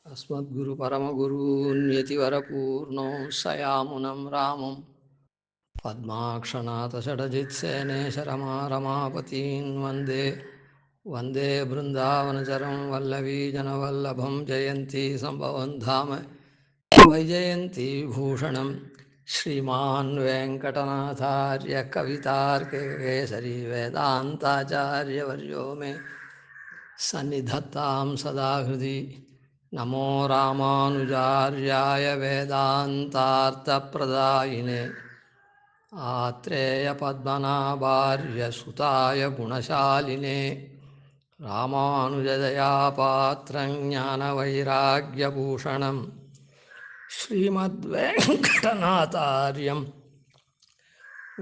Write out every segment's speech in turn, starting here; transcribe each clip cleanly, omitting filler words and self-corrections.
अस्मद्गुरु परमगुरून्यतिवरपूर्णो सयामुनं रामं पद्माक्षनाथषडजित्सेनेशरमारमापतीन् वन्दे वन्दे बृन्दावनचरं वल्लवीजनवल्लभं जयन्ती सम्भवं धाम वैजयन्ती विभूषणं श्रीमान् वेङ्कटनाथार्य कवितार्किककेसरी वेदान्ताचार्यवर्यो मे सन्निधत्तां सदा हृदि नमो रामानुजार्याय वेदान्तार्थप्रदायिने आत्रेयपद्मनाभार्यसुताय गुणशालिने रामानुजदयापात्रं ज्ञानवैराग्यभूषणं श्रीमद्वेङ्कटनाथार्यं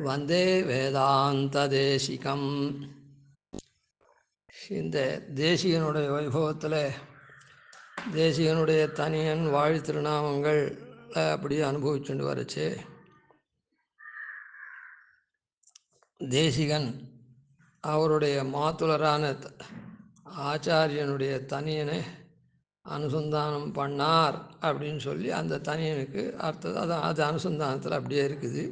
वन्दे வேதாந்ததேசிகம். இந்த தேசிகனுடைய வைபவத்தில் தேசிகனுடைய தனியன் வாழி திருநாமங்கள் அப்படியே அனுபவிச்சுட்டு வரச்சு. தேசிகன் அவருடைய மாத்துலரான ஆச்சாரியனுடைய தனியனை அனுசந்தானம் பண்ணார் அப்படின்னு சொல்லி அந்த தனியனுக்கு அர்த்தம் அதான் அது அனுசந்தானத்தில் அப்படியே இருக்குது.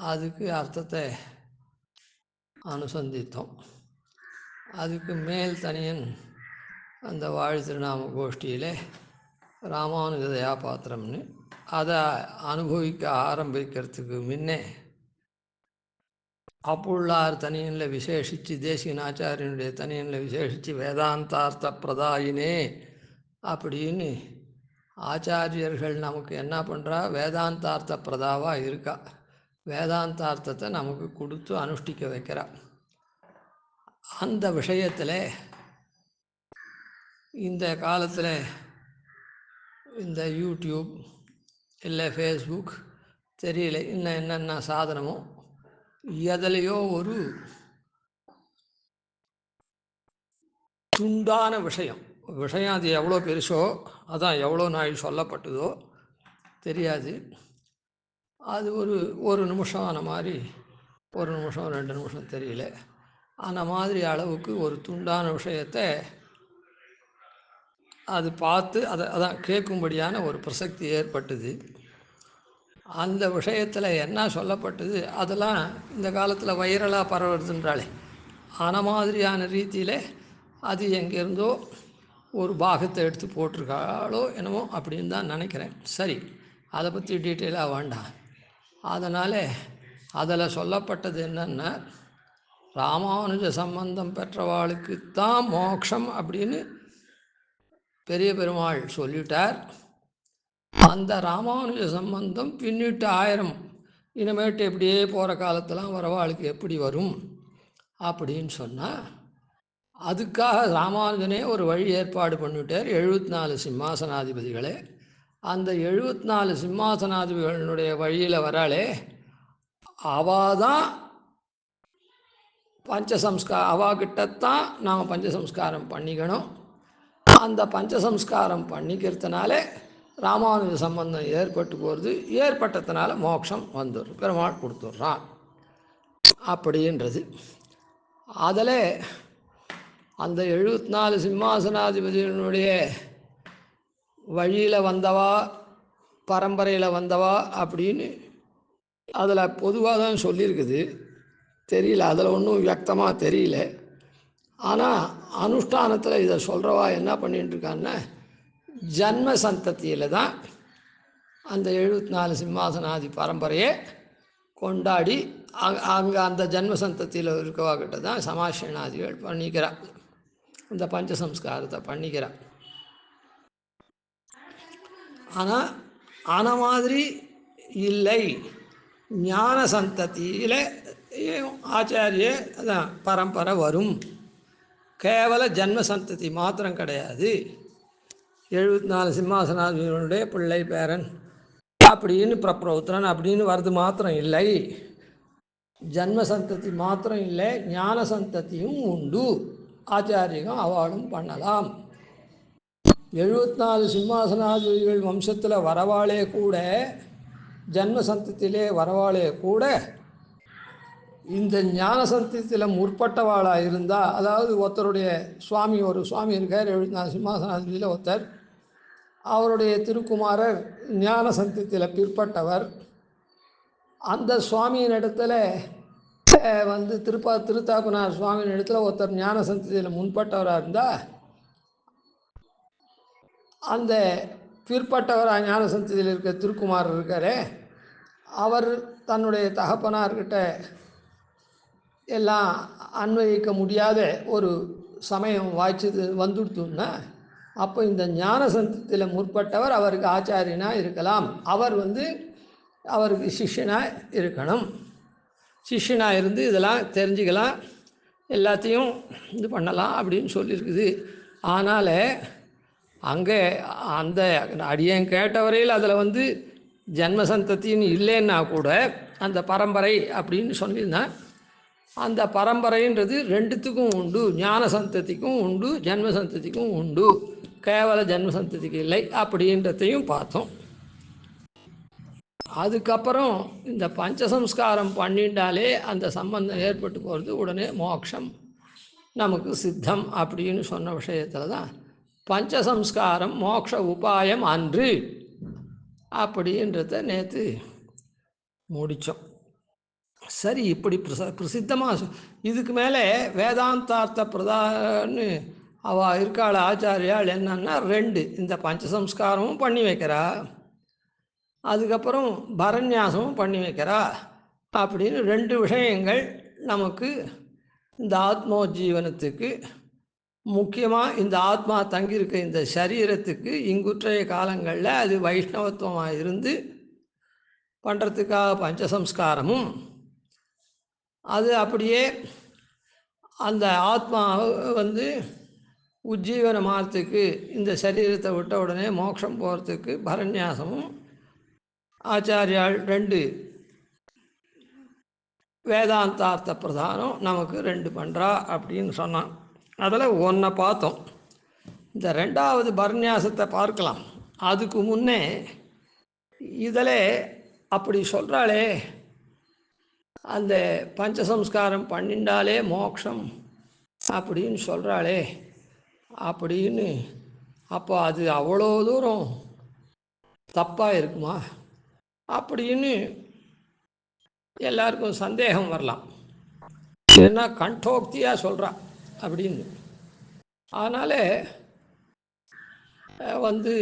அதுக்கு அர்த்தத்தை அனுசந்தித்தோம். அதுக்கு மேல் தனியன் அந்த வாழி திருநாம கோஷ்டியில் ராமானுஜதயா பாத்திரம்னு அதை அனுபவிக்க ஆரம்பிக்கிறதுக்கு முன்னே அப்புள்ளார் தனியனில் விசேஷித்து தேசிகன் ஆச்சாரியனுடைய தனியனில் விசேஷித்து வேதாந்தார்த்த பிரதாயினே அப்படின்னு ஆச்சாரியர்கள் நமக்கு என்ன பண்ணுறா, வேதாந்தார்த்த பிரதாவாக இருக்கா. வேதாந்தார்த்தத்தை நமக்கு கொடுத்து அனுஷ்டிக்க வைக்கிறா. அந்த விஷயத்தில் இந்த காலத்தில் இந்த யூடியூப் இல்லை ஃபேஸ்புக் தெரியல இன்னும் என்னென்ன சாதனமோ எதுலையோ ஒரு துண்டான விஷயம் அது எவ்வளோ பெருசோ அதான் எவ்வளோ நாள் சொல்லப்பட்டதோ தெரியாது. அது ஒரு நிமிஷம் ஆன மாதிரி, ஒரு நிமிஷம் 2 நிமிஷம் தெரியல, அந்த மாதிரி அளவுக்கு ஒரு துண்டான விஷயத்தை அது பார்த்து அதான் கேட்கும்படியான ஒரு பிரசக்தி ஏற்பட்டது. அந்த விஷயத்தில் என்ன சொல்லப்பட்டது அதெல்லாம் இந்த காலத்தில் வைரலாக பரவுறதுன்றாலே அந்த மாதிரியான ரீதியில் அது எங்கேருந்தோ ஒரு பாகத்தை எடுத்து போட்டிருக்காளோ என்னமோ அப்படின்னு தான் நினைக்கிறேன். சரி, அதை பற்றி டீட்டெயிலாக வேண்டாம். அதனால் அதில் சொல்லப்பட்டது என்னென்னா, ராமானுஜ சம்பந்தம் பெற்றவாளுக்குத்தான் மோட்சம் அப்படின்னு பெரிய பெருமாள் சொல்லிட்டார். அந்த ராமானுஜ சம்பந்தம் பின்னிட்டு 1000 இனிமேட்டு எப்படியே போகிற காலத்தெல்லாம் வரவாளுக்கு எப்படி வரும் அப்படின்னு சொன்னால், அதுக்காக ராமானுஜனே ஒரு வழி ஏற்பாடு பண்ணிவிட்டார். 74 சிம்மாசனாதிபதிகளே. அந்த 74 சிம்மாசனாதிபதிகளுடைய வழியில் வராளே அவாதான் அவாகிட்டத்தான் நாம் பஞ்சசம்ஸ்காரம் பண்ணிக்கணும். அந்த பஞ்சசம்ஸ்காரம் பண்ணிக்கிறதுனால ராமானுஜ சம்பந்தம் ஏற்பட்டு போகிறது. ஏற்பட்டதுனால மோட்சம் வந்துடும், பெருமாள் கொடுத்துட்றான் அப்படின்றது. அதில் அந்த 74 சிம்மாசனாதிபதிகளுடைய வழியில் வந்தவா, பரம்பரையில் வந்தவா அப்படின்னு அதில் பொதுவாக தான் சொல்லியிருக்குது. தெரியல, அதில் ஒன்றும் வியக்தமாக தெரியல. ஆனால் அனுஷ்டானத்தில் இதை சொல்கிறவா என்ன பண்ணிட்டு இருக்கான்னா, ஜன்ம சந்ததியில் தான் அந்த 74 சிம்மாசனாதி பரம்பரையை கொண்டாடி அங்கே அந்த ஜன்ம சந்ததியில் இருக்கவாக்கிட்ட தான் சமாஷணாதிகள் பண்ணிக்கிறார், இந்த பஞ்சசம்ஸ்காரத்தை பண்ணிக்கிறார். ஆனால் ஆன மாதிரி இல்லை, ஞான சந்ததியில் ஆச்சாரிய அதான் பரம்பரை வரும். கேவல ஜன்ம சந்ததி மாத்திரம் கிடையாது. 74 சிம்மாசனாதிகளுடைய பிள்ளை பேரன் அப்படின்னு பிரப்ரௌத்திரன் அப்படின்னு வர்றது மாத்திரம் இல்லை, ஜன்ம சந்ததி மாத்திரம் இல்லை, ஞான சந்ததியும் உண்டு. ஆச்சாரியம் அவளும் பண்ணலாம். 74 சிம்மாசனாதிகள் வம்சத்தில் வரவாளே கூட, ஜன்ம சந்தத்திலே வரவாளே கூட இந்த ஞான சந்தத்தில் முற்பட்டவாளாக இருந்தால், அதாவது ஒருத்தருடைய சுவாமி, ஒரு சுவாமி இருக்கார் 74 சிம்மாசனாதிபதியில் ஒருத்தர், அவருடைய திருக்குமாரர் ஞான சந்தத்தில் பிற்பட்டவர். அந்த சுவாமியின் இடத்துல வந்து திருத்தாக்குனார் சுவாமியின் இடத்துல ஒருத்தர் ஞான சந்தத்தில் முன்பட்டவராக இருந்தால், அந்த பிற்பட்டவராக ஞான சந்தத்தில் இருக்க திருக்குமாரர் இருக்காரே, அவர் தன்னுடைய தகப்பனார்கிட்ட எல்லாம் அன்வயிக்க முடியாத ஒரு சமயம் வாய்ச்சது வந்துடுத்துன்னா, அப்போ இந்த ஞான சந்தத்தில் முற்பட்டவர் அவருக்கு ஆச்சாரியனாக இருக்கலாம். அவர் வந்து அவருக்கு சிஷ்யனாக இருக்கணும். சிஷ்யனாக இருந்து இதெல்லாம் தெரிஞ்சுக்கலாம், எல்லாத்தையும் இது பண்ணலாம் அப்படின்னு சொல்லியிருக்குது. ஆனால் அங்கே அந்த அடியன் கேட்டவரையில் அதில் வந்து ஜென்மசந்தத்தின்னு இல்லைன்னா கூட அந்த பரம்பரை அப்படின்னு சொல்லியிருந்தேன். அந்த பரம்பரைன்றது ரெண்டுத்துக்கும் உண்டு, ஞான சந்ததிக்கும் உண்டு, ஜென்மசந்ததிக்கும் உண்டு, கேவல ஜென்மசந்ததிக்கு இல்லை அப்படின்றதையும் பார்த்தோம். அதுக்கப்புறம் இந்த பஞ்சசம்ஸ்காரம் பண்ணிட்டாலே அந்த சம்பந்தம் ஏற்பட்டு போகிறது, உடனே மோட்சம் நமக்கு சித்தம் அப்படின்னு சொன்ன விஷயத்தில் தான் பஞ்சசம்ஸ்காரம் மோட்ச உபாயம் அன்று அப்படின்றத நேற்று முடித்தோம். சரி, இப்படி பிரசித்தமாக இதுக்கு மேலே வேதாந்தார்த்த பிரதான்னு அவள் இருக்காள் ஆச்சாரியால் என்னன்னா, ரெண்டு இந்த பஞ்சசம்ஸ்காரமும் பண்ணி வைக்கிறா, அதுக்கப்புறம் பரநியாசமும் பண்ணி வைக்கிறா அப்படின்னு ரெண்டு விஷயங்கள் நமக்கு இந்த ஆத்மோஜீவனத்துக்கு முக்கியமாக இந்த ஆத்மா தங்கியிருக்க இந்த சரீரத்துக்கு இங்குற்றைய காலங்களில் அது வைஷ்ணவத்துவமாக இருந்து பண்ணுறதுக்காக பஞ்சசம்ஸ்காரமும், அது அப்படியே அந்த ஆத்மா வந்து உஜ்ஜீவனமாகறதுக்கு இந்த சரீரத்தை விட்ட உடனே மோட்சம் போகிறதுக்கு பரநியாசமும் ஆச்சாரியால் ரெண்டு வேதாந்தார்த்த பிரதானம் நமக்கு ரெண்டு பண்ணுறா அப்படின்னு சொன்னான். அதில் ஒன்றை பார்த்தோம். இந்த ரெண்டாவது பரநியாசத்தை பார்க்கலாம். அதுக்கு முன்னே இதில் அப்படி சொல்கிறாளே, அந்த பஞ்சசம்ஸ்காரம் பண்ணிண்டாலே மோட்சம் அப்படின்னு சொல்கிறாளே அப்படின்னு, அப்போ அது அவ்வளோ தூரம் தப்பாக இருக்குமா அப்படின்னு எல்லாருக்கும் சந்தேகம் வரலாம். ஏன்னா கண்டோக்தியாக சொல்கிறா அப்படின்னு. அதனால் வந்து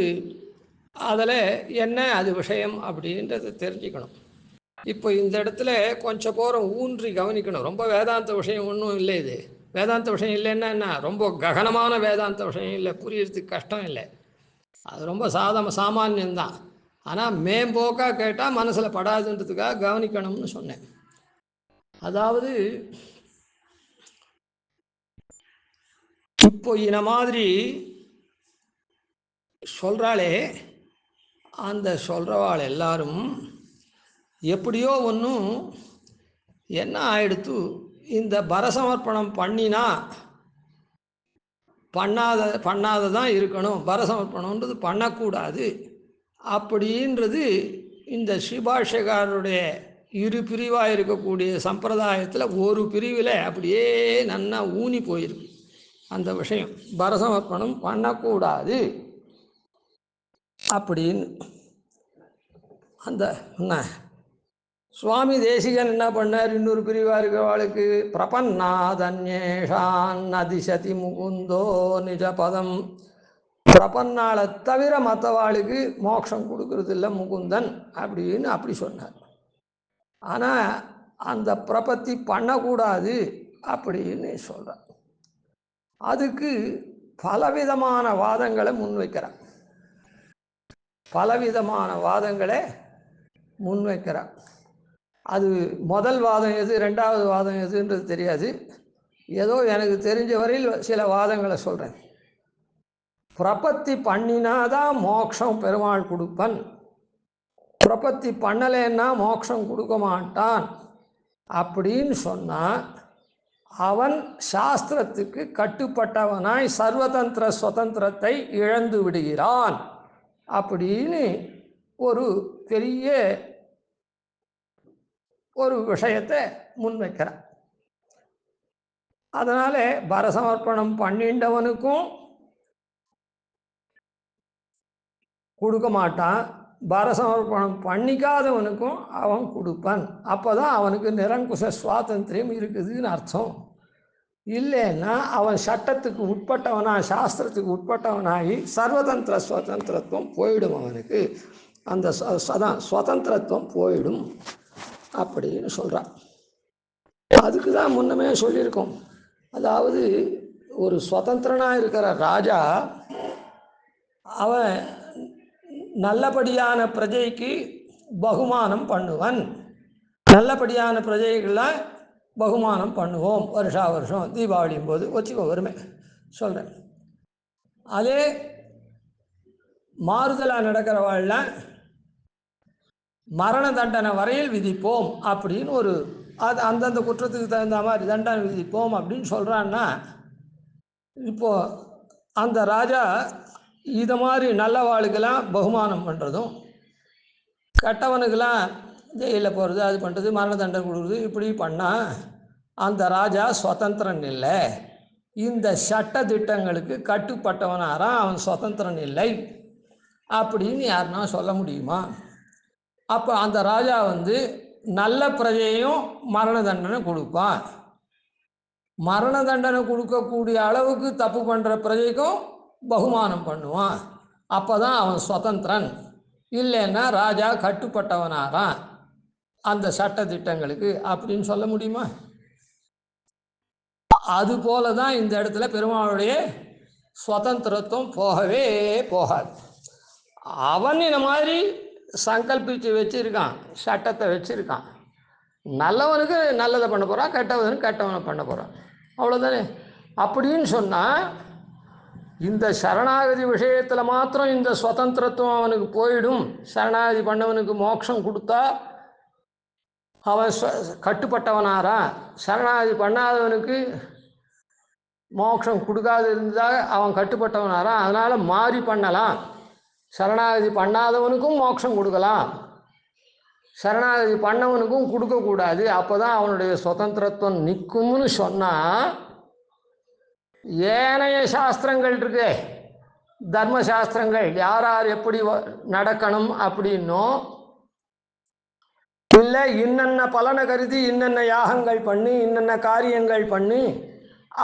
அதில் என்ன அது விஷயம் அப்படின்றத தெரிஞ்சுக்கணும். இப்போ இந்த இடத்துல கொஞ்சம் போகிறோம் ஊன்றி கவனிக்கணும். ரொம்ப வேதாந்த விஷயம் ஒன்றும் இல்லை. இது வேதாந்த விஷயம் இல்லைன்னா என்ன, ரொம்ப ககனமான வேதாந்த விஷயம் இல்லை, புரியறதுக்கு கஷ்டம் இல்லை, அது ரொம்ப சாமானியம்தான். ஆனால் மேம்போக்காக கேட்டால் மனசில் படாதுன்றதுக்காக கவனிக்கணும்னு சொன்னேன். அதாவது இப்போ இந்த மாதிரி சொல்கிறாளே, அந்த சொல்கிறவாள் எல்லாரும் எப்படியோ ஒன்றும் என்ன ஆயிடுத்து, இந்த பரசமர்ப்பணம் பண்ணினா பண்ணாததான் இருக்கணும், பரசமர்ப்பணம்ன்றது பண்ணக்கூடாது அப்படின்றது இந்த ஸ்ரீபாஷ்யக்காரருடைய இரு பிரிவாக இருக்கக்கூடிய சம்பிரதாயத்தில் ஒரு பிரிவில் அப்படியே நன்னா ஊனி போயிருக்கு அந்த விஷயம். பரசமர்ப்பணம் பண்ணக்கூடாது அப்படின்னு அந்த சுவாமி தேசிகன் என்ன பண்ணார், இன்னொரு பிரிவாக இருக்கிறவாளுக்கு பிரபன்னாதன்யேஷான் அதிசதி முகுந்தோ நிஜபதம், பிரபன்னாளை தவிர மற்றவாளுக்கு மோட்சம் கொடுக்கறது இல்லை முகுந்தன் அப்படின்னு அப்படி சொன்னார். ஆனால் அந்த பிரபத்தி பண்ணக்கூடாது அப்படின்னு சொல்கிறார். அதுக்கு பலவிதமான வாதங்களை முன்வைக்கிறார், பலவிதமான வாதங்களை முன்வைக்கிறார். அது முதல் வாதம் எது, ரெண்டாவது வாதம் எதுன்றது தெரியாது, ஏதோ எனக்கு தெரிஞ்ச வரையில் சில வாதங்களை சொல்கிறேன். பிரபத்தி பண்ணினாதான் மோட்சம் பெருமாள் கொடுப்பன், பிரபத்தி பண்ணலைன்னா மோட்சம் கொடுக்க மாட்டான் அப்படின்னு சொன்னால் அவன் சாஸ்திரத்துக்கு கட்டுப்பட்டவனாய் சர்வதந்திர சுதந்திரத்தை இழந்து விடுகிறான் அப்படின்னு ஒரு பெரிய ஒரு விஷயத்தை முன்வைக்கிறான். அதனால் பரசமர்ப்பணம் பண்ணிண்டவனுக்கும் கொடுக்க மாட்டான். பரசமர்ப்பணம் பண்ணிக்காதவனுக்கும் அவன் கொடுப்பான். அப்போ தான் அவனுக்கு நிரங்குச சுவாதந்திரியம் இருக்குதுன்னு அர்த்தம். இல்லைன்னா அவன் சட்டத்துக்கு உட்பட்டவனாக, சாஸ்திரத்துக்கு உட்பட்டவனாகி சர்வதந்திர சுதந்திரத்துவம் போயிடும். அவனுக்கு அந்த சுதந்திரத்துவம் போயிடும் அப்படின்னு சொல்கிறான். அதுக்கு தான் முன்னமே சொல்லியிருக்கோம். அதாவது ஒரு சுதந்திரனாக இருக்கிற ராஜா அவன் நல்லபடியான பிரஜைக்கு பகுமானம் பண்ணுவன். நல்லபடியான பிரஜைகள்லாம் பகுமானம் பண்ணுவோம். வருஷா வருஷம் தீபாவளியும் போது வச்சுக்கோ, வருமே சொல்கிறேன். அதே மாறுதலாக நடக்கிறவாள்லாம் மரண தண்டனை வரையில் விதிப்போம் அப்படின்னு ஒரு அந்தந்த குற்றத்துக்கு தகுந்த மாதிரி தண்டனை விதிப்போம் அப்படின்னு சொல்கிறான்னா, இப்போது அந்த ராஜா இதை மாதிரி நல்லவாளுக்கெல்லாம் பகுமானம் பண்ணுறதும், கெட்டவனுக்கெல்லாம் ஜெயிலில் போகிறது, அது பண்ணுறது, மரண தண்டனை கொடுக்குறது, இப்படி பண்ணால் அந்த ராஜா சுதந்திரன் இல்லை. இந்த சட்ட திட்டங்களுக்கு கட்டுப்பட்டவனாரான் அவன் சுதந்திரன் இல்லை அப்படின்னு யாருன்னா சொல்ல முடியுமா? அப்போ அந்த ராஜா நல்ல பிரஜையும் மரண தண்டனை கொடுப்பான். மரண தண்டனை கொடுக்கக்கூடிய அளவுக்கு தப்பு பண்ணுற பிரஜைக்கும் பகுமானம் பண்ணுவான். அப்போ தான் அவன் சுதந்திரன். இல்லைன்னா ராஜா கட்டுப்பட்டவனாரான் அந்த சட்ட திட்டங்களுக்கு அப்படின்னு சொல்ல முடியுமா? அதுபோல தான் இந்த இடத்துல பெருமாளுடைய சுதந்திரத்துவம் போகவே போகாது. அவன் இந்த மாதிரி சங்கல்பித்து வச்சிருக்கான், சட்டத்தை வச்சிருக்கான். நல்லவனுக்கு நல்லதை பண்ண போகிறான், கெட்டவனுக்கு கெட்டவனை பண்ண போகிறான், அவ்வளோதானே. அப்படின்னு சொன்னால் இந்த சரணாகதி விஷயத்தில் மாத்திரம் இந்த சுதந்திரத்துவம் அவனுக்கு போயிடும். சரணாகதி பண்ணவனுக்கு மோட்சம் கொடுத்தா அவன் கட்டுப்பட்டவனாரான். சரணாகதி பண்ணாதவனுக்கு மோட்சம் கொடுக்காது இருந்தால் அவன் கட்டுப்பட்டவனாரான். அதனால் மாறி பண்ணலாம். சரணாகதி பண்ணாதவனுக்கும் மோட்சம் கொடுக்கலாம், சரணாகதி பண்ணவனுக்கும் கொடுக்கக்கூடாது. அப்போ தான் அவனுடைய சுதந்திரத்துவம் நிற்கும்னு சொன்னால், ஏனைய சாஸ்திரங்கள் இருக்கு, தர்மசாஸ்திரங்கள் யார் யார் எப்படி நடக்கணும் அப்படின்னும், இல்லை இன்னென்ன பலனை கருதி இன்னென்ன யாகங்கள் பண்ணி இன்னென்ன காரியங்கள் பண்ணி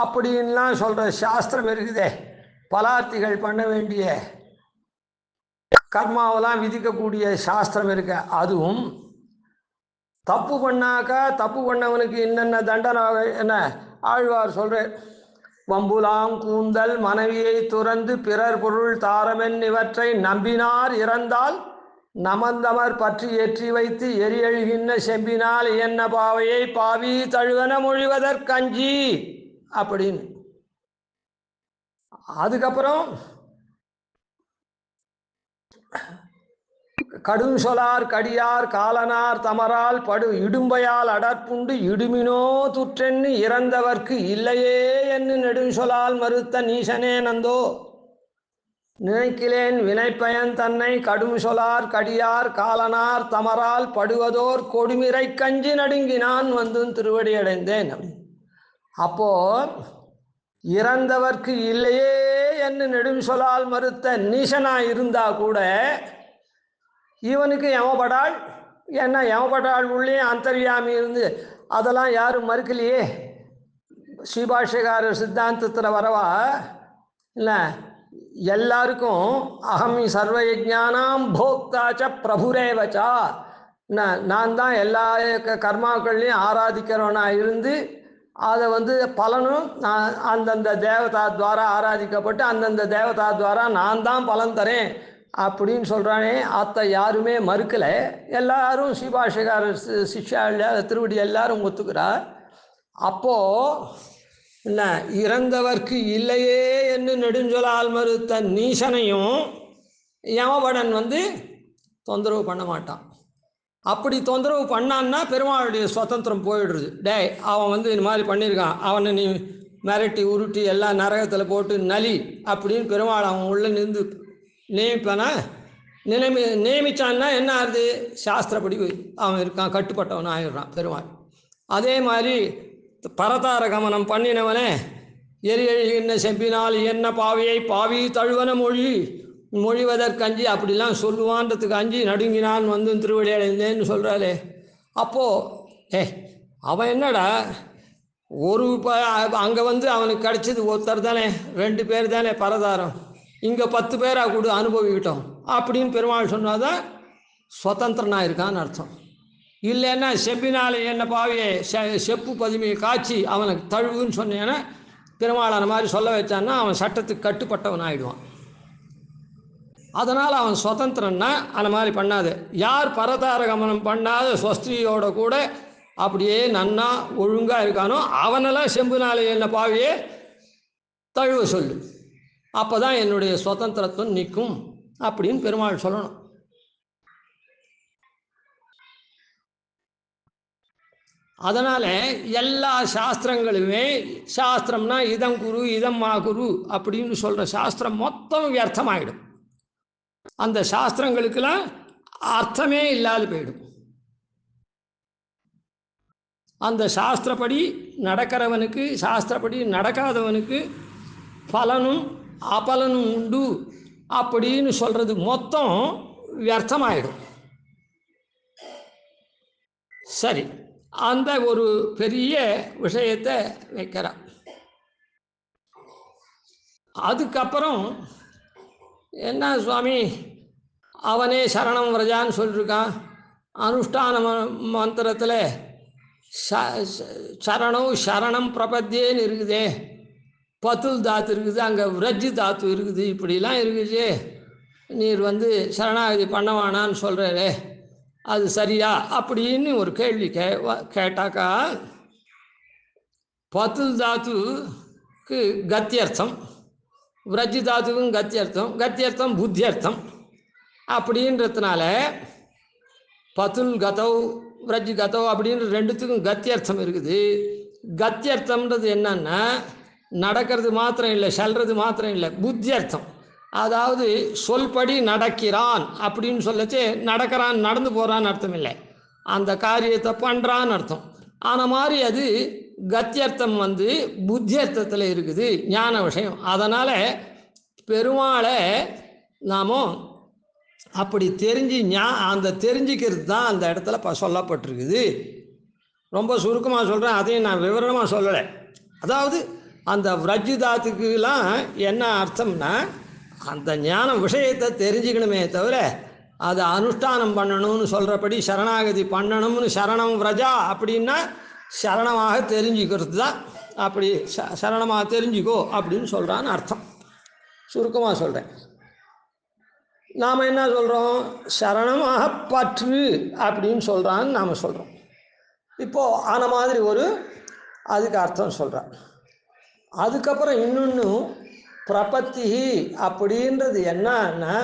அப்படின்லாம் சொல்கிற சாஸ்திரம் இருக்குதே. பலார்த்திகள் பண்ண வேண்டிய கர்மாவெல்லாம் விதிக்கக்கூடிய சாஸ்திரம் இருக்க. அதுவும் தப்பு பண்ணாக்கா தப்பு பண்ணவனுக்கு என்னென்ன தண்டனை என்ன ஆழ்வார் சொல்கிற, வம்புலாம் கூந்தல் மனைவியை துறந்து பிறர் பொருள் தாரமென் இவற்றை நம்பினார் இறந்தால் நமந்தமர் பற்றி ஏற்றி வைத்து எரியழுகின்ற செம்பினால் என்ன பாவையை பாவி தழுவன மொழிவதற்கஞ்சி அப்படின்னு. அதுக்கப்புறம் கடும் சொலார் கடியார் காலனார் தமரால் படு இடும்பையால் அடற்புண்டு இடுமினோ துற்றென்னு இறந்தவர்க்கு இல்லையே என்று நெடுஞ்சொலால் மறுத்த நீசனே நந்தோ நினைக்கிலேன் வினைப்பயன் தன்னை கடும் சொலார் கடியார் காலனார் தமரால் படுவதோர் கொடுமிரை கஞ்சி நடுங்கினான் திருவடி அடைந்தேன். அப்போ இறந்தவர்க்கு இல்லையே என்று நெடுஞ்சொலால் மறுத்த நீசனா இருந்தா கூட இவனுக்கு யமபடாள், ஏன்னா யமபடாள் உள்ளே அந்தர்யாமி இருந்து அதெல்லாம் யாரும் மறுக்கலையே. ஸ்ரீபாஷ்யக்காரர் சித்தாந்தத்தில் வரவா இல்லை, எல்லாருக்கும் அகம் சர்வயஜானாம் போக்தாச்ச பிரபுரேவச்சா, நான் தான் எல்லா கர்மாக்கள்லையும் ஆராதிக்கிறவனா இருந்து அதை பலனும் நான் அந்தந்த தேவதா துவாரா ஆராதிக்கப்பட்டு அந்தந்த தேவதா துவாரா நான் தான் பலன் தரேன் அப்படின்னு சொல்கிறானே. அத்தை யாருமே மறுக்கலை. எல்லாரும் ஸ்ரீபாஷ்யக்காரர் சிஷ்யா திருவடி எல்லாரும் ஒத்துக்கிறார். அப்போது இல்லை, இறந்தவர்க்கு இல்லையே என்று நெடுஞ்சொலால் மறுத்த நீசனையும் யமபடன் தொந்தரவு பண்ண மாட்டான். அப்படி தொந்தரவு பண்ணான்னா பெருமாளுடைய சுதந்திரம் போயிடுறது. டேய் அவன் இந்த மாதிரி பண்ணியிருக்கான், அவனை நீ மிரட்டி உருட்டி எல்லாம் நரகத்தில் போட்டு நலி அப்படின்னு பெருமாள் அவன் உள்ள நின்று நியமிப்பானா? நியமிச்சான்னா என்ன ஆகுது? சாஸ்திரப்படி அவன் இருக்கான், கட்டுப்பட்டவன் ஆகிடுறான் பெருமாள். அதே மாதிரி பரதார கமனம் பண்ணினவனே எரி எழுகின்ற செம்பினால் என்ன பாவியை பாவி தழுவன மொழி மொழிவதற்கஞ்சி அப்படிலாம் சொல்லுவான்றதுக்கு அஞ்சி நடுங்கினான் வந்து திருவடி அடைந்தேன்னு சொல்கிறாளே. அப்போது அவன் என்னடா ஒரு அங்கே வந்து அவனுக்கு கிடைச்சது ஒருத்தர் தானே, 2 பேர் தானே பரதாரம், இங்கே 10 பேராக கூட அனுபவிக்கிட்டோம் அப்படின்னு பெருமாள் சொன்னாதான் சுதந்திரனாக இருக்கான்னு அர்த்தம். இல்லைன்னா செப்பினால் என்ன பாவியை செப்பு பதுமையை காய்ச்சி அவனுக்கு தழுவுன்னு சொன்னேன்னா பெருமாள் அந்த மாதிரி சொல்ல வச்சான்னா அவன் சட்டத்துக்கு கட்டுப்பட்டவன் ஆகிடுவான். அதனால் அவன் சுதந்திரன்னா அந்த மாதிரி பண்ணாது. யார் பரதார கமனம் பண்ணாத ஸ்வஸ்திரியோட கூட அப்படியே நன்னா ஒழுங்காக இருக்கானோ அவனெல்லாம் செம்புனாலே என்ன பாவியே தழுவ சொல்லு, அப்போ தான் என்னுடைய சுதந்திரத்துவம் நிற்கும் அப்படின்னு பெருமாள் சொல்லணும். அதனால் எல்லா சாஸ்திரங்களுமே, சாஸ்திரம்னா இதம் குரு இதம் மா குரு அப்படின்னு சொல்கிற சாஸ்திரம் மொத்தம் வியர்த்தமாகிடும். அந்த சாஸ்திரங்களுக்கெல்லாம் அர்த்தமே இல்லாது போயிடும். அந்த சாஸ்திரப்படி நடக்கிறவனுக்கு, சாஸ்திரப்படி நடக்காதவனுக்கு பலனும் அபலனும் உண்டு அப்படின்னு சொல்கிறது மொத்தம் வியர்த்தமாயிடும். சரி, அந்த ஒரு பெரிய விஷயத்தை வைக்கிறான். அதுக்கப்புறம் என்ன சுவாமி, அவனே சரணம் விரஜான்னு சொல்லியிருக்கான். அனுஷ்டான மந்திரத்தில் சரணம் சரணம் பிரபத்தியேன்னு இருக்குதே, பத்துல் தாத்து இருக்குது, அங்கே விரஜ்ஜு தாத்து இருக்குது, இப்படிலாம் இருக்குது. நீர் வந்து சரணாகதி பண்ணவானான்னு சொல்கிறே, அது சரியா அப்படின்னு ஒரு கேள்வி கேட்டாக்கா, பத்துல் தாத்துக்கு கத்தியர்த்தம், விரஜ்ஜு தாத்துக்கும் கத்தியர்த்தம் புத்தியர்த்தம் அப்படின்றதுனால பத்துல் கதவ் விரஜ்ஜு கதவ் அப்படின்னு ரெண்டுத்துக்கும் கத்தியர்த்தம் இருக்குது. கத்தியர்த்தம்ன்றது என்னன்னா நடக்கிறது மாத்திரம் இல்லை, செல்றது மாத்திரம் இல்லை, புத்தியர்த்தம். அதாவது சொல்படி நடக்கிறான் அப்படின்னு சொல்லச்சு நடக்கிறான் நடந்து போகிறான்னு அர்த்தம் இல்லை, அந்த காரியத்தை பண்ணுறான்னு அர்த்தம். ஆன மாதிரி அது கத்தியர்த்தம் வந்து புத்தியர்த்தத்தில் இருக்குது, ஞான விஷயம். அதனால் பெருமாளை நாம் அப்படி தெரிஞ்சு அந்த தெரிஞ்சிக்கிறது தான் அந்த இடத்துல சொல்லப்பட்டிருக்குது. ரொம்ப சுருக்கமாக சொல்கிறேன், அதையும் நான் விவரமாக சொல்லலை. அதாவது அந்த விரஜ்ஜுதாத்துக்கெலாம் என்ன அர்த்தம்னா அந்த ஞான விஷயத்தை தெரிஞ்சுக்கணுமே தவிர அதை அனுஷ்டானம் பண்ணணும்னு சொல்கிறபடி சரணாகதி பண்ணணும்னு சரணம் விரஜா அப்படின்னா சரணமாக தெரிஞ்சுக்கிறது தான். அப்படி சரணமாக தெரிஞ்சுக்கோ அப்படின்னு சொல்கிறான்னு அர்த்தம். சுருக்கமாக சொல்கிறேன். நாம் என்ன சொல்கிறோம், சரணமாக பற்று அப்படின்னு சொல்கிறான்னு நாம் சொல்கிறோம். இப்போது ஆன மாதிரி ஒரு அதுக்கு அர்த்தம் சொல்கிறான். அதுக்கப்புறம் இன்னொன்று பிரபத்தி அப்படின்றது என்னன்னா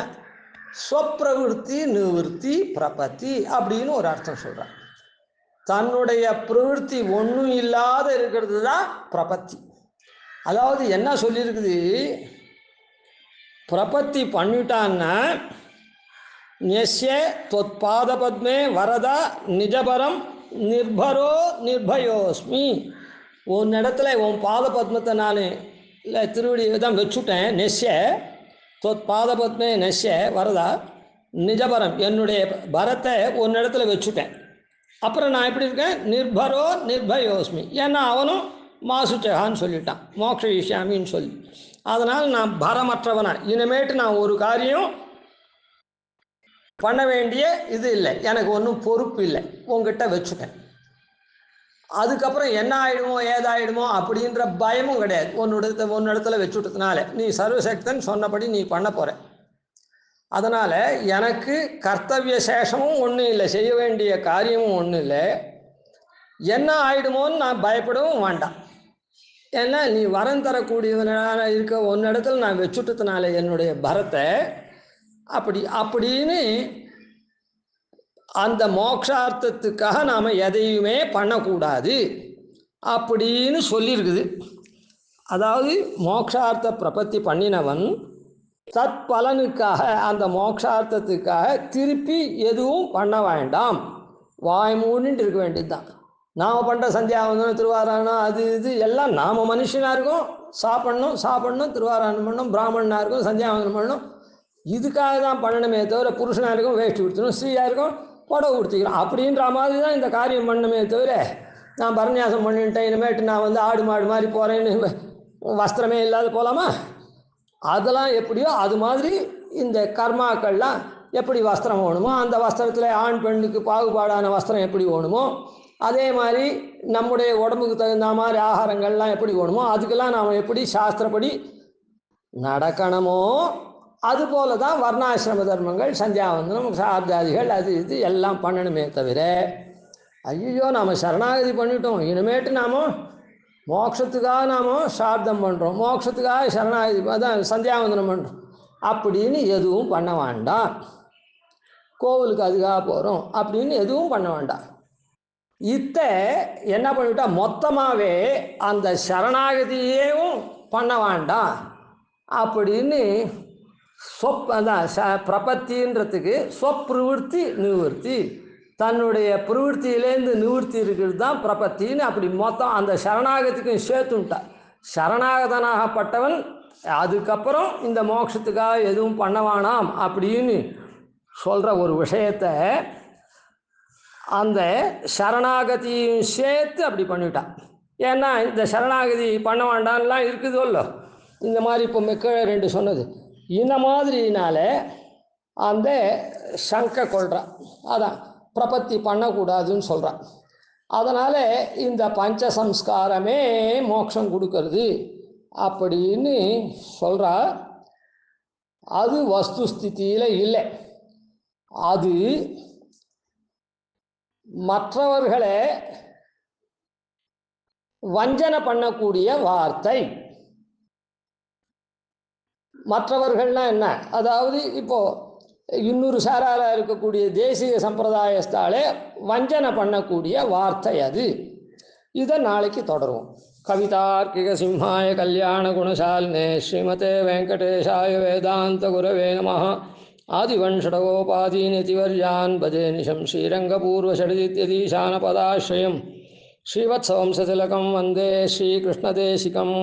ஸ்வப்பிரவிற்த்தி நிவர்த்தி பிரபத்தி அப்படின்னு ஒரு அர்த்தம் சொல்கிறான். தன்னுடைய பிரவிற்த்தி ஒன்றும் இல்லாத இருக்கிறது தான் பிரபத்தி. அதாவது என்ன சொல்லியிருக்குது, பிரபத்தி பண்ணிட்டான்னா நியஸ்ய தொத்பாத பத்மே வரதா நிஜபரம் நிர்பரோ நிர்பயோஸ்மி. உன் இடத்துல உன் பாத பத்மத்தை நான் இல்லை திருவடியை தான் வச்சுட்டேன். நெஸ்ய தொத்பாத பத்மே நெஸ்ய வரதா நிஜபரம், என்னுடைய பரத்தை உன் இடத்துல வச்சுட்டேன். அப்புறம் நான் எப்படி இருக்கேன், நிர்பரோ நிர்பயோஸ்மி. ஏன்னா அவனும் மாசுச்சகான்னு சொல்லிட்டான், மோக்ஷ விஷயாமின்னு சொல்லி. அதனால் நான் பரமற்றவனா, இனிமேட்டு நான் ஒரு காரியம் பண்ண வேண்டிய இது இல்லை, எனக்கு ஒன்றும் பொறுப்பு இல்லை, உங்ககிட்ட வச்சுட்டேன். அதுக்கப்புறம் என்ன ஆகிடுமோ ஏதாயிடுமோ அப்படின்ற பயமும் கிடையாது. ஒன்னிடத்துல வச்சுட்டதுனால நீ சர்வசக்தன் சொன்னபடி நீ பண்ண போகிற. அதனால் எனக்கு கர்த்தவிய சேஷமும் ஒன்றும் இல்லை, செய்ய வேண்டிய காரியமும் ஒன்றும் இல்லை. என்ன ஆகிடுமோன்னு நான் பயப்படவும் வேண்டாம். ஏன்னா நீ வரம் தரக்கூடியவனாக இருக்க ஒன்னிடத்தில் நான் வச்சுட்டதுனால என்னுடைய பரத்தை அப்படின்னு அந்த மோக்ஷார்த்தத்துக்காக நாம் எதையுமே பண்ணக்கூடாது அப்படின்னு சொல்லியிருக்குது. அதாவது மோக்ஷார்த்த பிரபத்தி பண்ணினவன் தத் பலனுக்காக அந்த மோக்ஷார்த்தத்துக்காக திருப்பி எதுவும் பண்ண வேண்டாம், வாய் மூடிட்டு இருக்க வேண்டியது தான். நாம் பண்ணுற சந்தியாவந்தனம் திருவாராயணம் அது இது எல்லாம் நாம் மனுஷனாக இருக்கோம், சாப்பிட்ணும் திருவாராயணம் பண்ணணும், பிராமணனாக இருக்கும் சந்தியாவந்தனம் பண்ணணும், இதுக்காக தான் பண்ணணுமே தவிர புருஷனாக இருக்கும் வேஷ்டி கொடுத்துக்கணும், ஸ்ரீயாக இருக்கும் புடவை கொடுத்துக்கணும் அப்படின்ற மாதிரி தான் இந்த காரியம் பண்ணணுமே தவிர நான் பரநியாசம் பண்ணிட்டேன் இனிமேட்டு நான் வந்து ஆடு மாடு மாதிரி போகிறேன்னு வஸ்திரமே இல்லாத போகலாமா? அதெல்லாம் எப்படியோ அது மாதிரி இந்த கர்மாக்கள்லாம் எப்படி வஸ்திரம் வேணுமோ, அந்த வஸ்திரத்தில் ஆண் பெண்ணுக்கு பாகுபாடான வஸ்திரம் எப்படி வேணுமோ, அதே மாதிரி நம்முடைய உடம்புக்கு தகுந்த மாதிரி ஆகாரங்கள்லாம் எப்படி வேணுமோ, அதுக்கெல்லாம் நாம் எப்படி சாஸ்திரப்படி நடக்கணுமோ அதுபோல தான் வர்ணாசிரம தர்மங்கள், சந்தியாவந்தனம், சார்தாதிகள், அது இது எல்லாம் பண்ணணுமே தவிர ஐயோ நாம் சரணாகதி பண்ணிட்டோம் இனிமேட்டு நாம் மோட்சத்துக்காக நாம் சார்த்தம் பண்ணுறோம், மோட்சத்துக்காக சரணாகதி அதான் சந்தியாவந்தனம் பண்ணுறோம் அப்படின்னு எதுவும் பண்ண வேண்டாம். கோவிலுக்கு அதுக்காக போகிறோம் அப்படின்னு எதுவும் பண்ண வேண்டாம். என்ன பண்ணிவிட்டா மொத்தமாகவே அந்த சரணாகதியேவும் பண்ண வேண்டாம் அப்படின்னு அதான் பிரபத்தின்றதுக்கு ஸ்வப்பிரவருத்தி நிவர்த்தி, தன்னுடைய பிரவருத்தியிலேருந்து நிவர்த்தி இருக்கிறது தான் பிரபத்தின்னு அப்படி மொத்தம் அந்த சரணாகதிக்கும் சேர்த்துட்டா. சரணாகதனாகப்பட்டவன் அதுக்கப்புறம் இந்த மோட்சத்துக்காக எதுவும் பண்ண வேணாம் அப்படின்னு சொல்கிற ஒரு விஷயத்தை அந்த சரணாகதியும் சேர்த்து அப்படி பண்ணிவிட்டான். ஏன்னா இந்த சரணாகதி பண்ண வேண்டான்லாம் இருக்குதோ இல்லை, இந்த மாதிரி இப்போ கீழே 2 சொன்னது இந்த மாதிரினால அந்த சங்கை கொள்கிறான், அதான் பிரபத்தி பண்ணக்கூடாதுன்னு சொல்கிறான். அதனால் இந்த பஞ்சசம்ஸ்காரமே மோட்சம் கொடுக்கறது அப்படின்னு சொல்கிறா. அது வஸ்துஸ்திதியில் இல்லை, அது மற்றவர்களை வஞ்சனை பண்ணக்கூடிய வார்த்தை. மற்றவர்கள்னா என்ன, அதாவது இப்போது இன்னொரு சாராராக இருக்கக்கூடிய தேசிய சம்பிரதாயத்தாலே வஞ்சனை பண்ணக்கூடிய வார்த்தை அது. இதை நாளைக்கு தொடருவோம். கவிதார்க்கிக சிம்ஹாய கல்யாண குணசாலினே ஸ்ரீமதே வெங்கடேஷாய வேதாந்த குரவே நமः. ஆதிவன்ஷடகோபாதீனிதிவர்யான் பஜே நிஷம் ஸ்ரீரங்கபூர்வஷடித்யதீசானபதாஸ்ரயம் ஸ்ரீவத்சவம்சதிலகம் வந்தே ஸ்ரீகிருஷ்ணதேசிகம்.